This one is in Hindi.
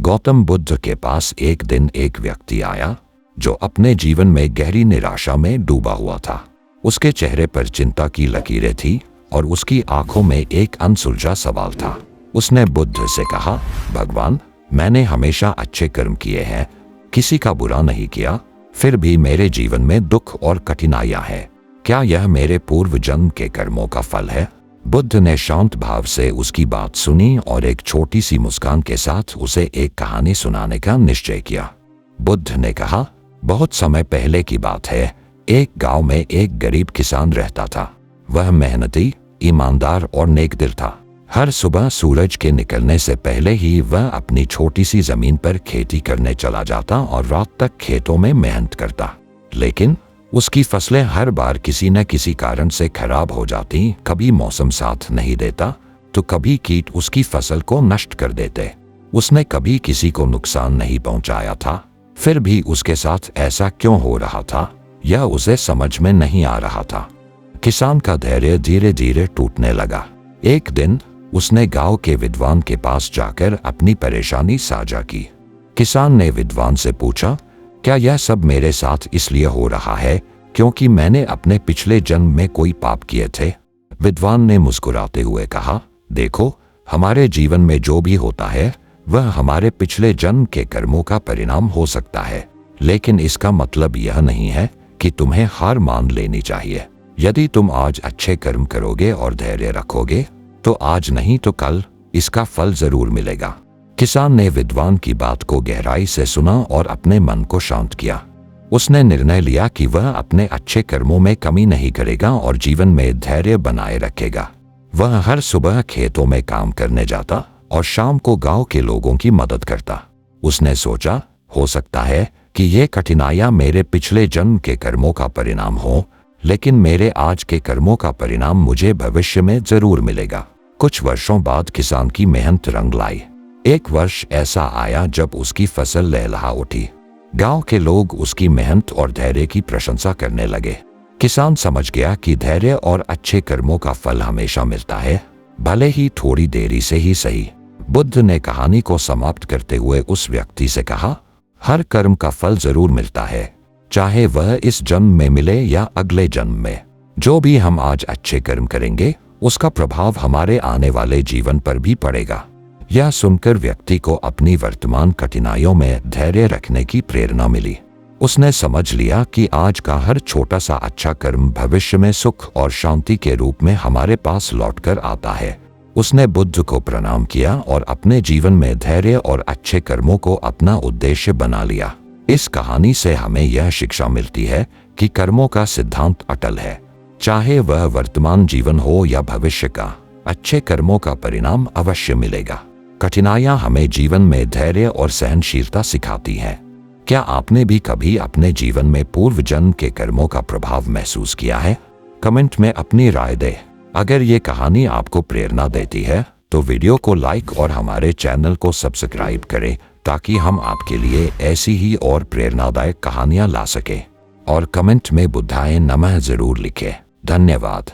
गौतम बुद्ध के पास एक दिन एक व्यक्ति आया जो अपने जीवन में गहरी निराशा में डूबा हुआ था। उसके चेहरे पर चिंता की लकीरें थी और उसकी आंखों में एक अनसुलझा सवाल था। उसने बुद्ध से कहा, भगवान, मैंने हमेशा अच्छे कर्म किए हैं, किसी का बुरा नहीं किया, फिर भी मेरे जीवन में दुख और कठिनाइयां हैं। क्या यह मेरे पूर्व जन्म के कर्मों का फल है? बुद्ध ने शांत भाव से उसकी बात सुनी और एक छोटी सी मुस्कान के साथ उसे एक कहानी सुनाने का निश्चय किया। बुद्ध ने कहा, बहुत समय पहले की बात है, एक गांव में एक गरीब किसान रहता था। वह मेहनती, ईमानदार और नेकदिल था। हर सुबह सूरज के निकलने से पहले ही वह अपनी छोटी सी जमीन पर खेती करने चला जाता और रात तक खेतों में मेहनत करता। लेकिन उसकी फसलें हर बार किसी न किसी कारण से खराब हो जाती। कभी मौसम साथ नहीं देता तो कभी कीट उसकी फसल को नष्ट कर देते। उसने कभी किसी को नुकसान नहीं पहुंचाया था, फिर भी उसके साथ ऐसा क्यों हो रहा था, यह उसे समझ में नहीं आ रहा था। किसान का धैर्य धीरे धीरे टूटने लगा। एक दिन उसने गांव के विद्वान के पास जाकर अपनी परेशानी साझा की। किसान ने विद्वान से पूछा, क्या यह सब मेरे साथ इसलिए हो रहा है क्योंकि मैंने अपने पिछले जन्म में कोई पाप किए थे? विद्वान ने मुस्कुराते हुए कहा, देखो, हमारे जीवन में जो भी होता है वह हमारे पिछले जन्म के कर्मों का परिणाम हो सकता है, लेकिन इसका मतलब यह नहीं है कि तुम्हें हार मान लेनी चाहिए। यदि तुम आज अच्छे कर्म करोगे और धैर्य रखोगे तो आज नहीं तो कल इसका फल जरूर मिलेगा। किसान ने विद्वान की बात को गहराई से सुना और अपने मन को शांत किया। उसने निर्णय लिया कि वह अपने अच्छे कर्मों में कमी नहीं करेगा और जीवन में धैर्य बनाए रखेगा। वह हर सुबह खेतों में काम करने जाता और शाम को गांव के लोगों की मदद करता। उसने सोचा, हो सकता है कि ये कठिनाइयां मेरे पिछले जन्म के कर्मों का परिणाम हो, लेकिन मेरे आज के कर्मों का परिणाम मुझे भविष्य में जरूर मिलेगा। कुछ वर्षों बाद किसान की मेहनत रंग लाई। एक वर्ष ऐसा आया जब उसकी फसल लहलहा उठी। गांव के लोग उसकी मेहनत और धैर्य की प्रशंसा करने लगे। किसान समझ गया कि धैर्य और अच्छे कर्मों का फल हमेशा मिलता है, भले ही थोड़ी देरी से ही सही। बुद्ध ने कहानी को समाप्त करते हुए उस व्यक्ति से कहा, हर कर्म का फल जरूर मिलता है, चाहे वह इस जन्म में मिले या अगले जन्म में। जो भी हम आज अच्छे कर्म करेंगे उसका प्रभाव हमारे आने वाले जीवन पर भी पड़ेगा। यह सुनकर व्यक्ति को अपनी वर्तमान कठिनाइयों में धैर्य रखने की प्रेरणा मिली। उसने समझ लिया कि आज का हर छोटा सा अच्छा कर्म भविष्य में सुख और शांति के रूप में हमारे पास लौटकर आता है। उसने बुद्ध को प्रणाम किया और अपने जीवन में धैर्य और अच्छे कर्मों को अपना उद्देश्य बना लिया। इस कहानी से हमें यह शिक्षा मिलती है कि कर्मों का सिद्धांत अटल है। चाहे वह वर्तमान जीवन हो या भविष्य का, अच्छे कर्मों का परिणाम अवश्य मिलेगा। कठिनाइयां हमें जीवन में धैर्य और सहनशीलता सिखाती हैं। क्या आपने भी कभी अपने जीवन में पूर्व जन्म के कर्मों का प्रभाव महसूस किया है? कमेंट में अपनी राय दें। अगर ये कहानी आपको प्रेरणा देती है तो वीडियो को लाइक और हमारे चैनल को सब्सक्राइब करें ताकि हम आपके लिए ऐसी ही और प्रेरणादायक कहानियां ला सकें। और कमेंट में बुद्धाय नमः जरूर लिखें। धन्यवाद।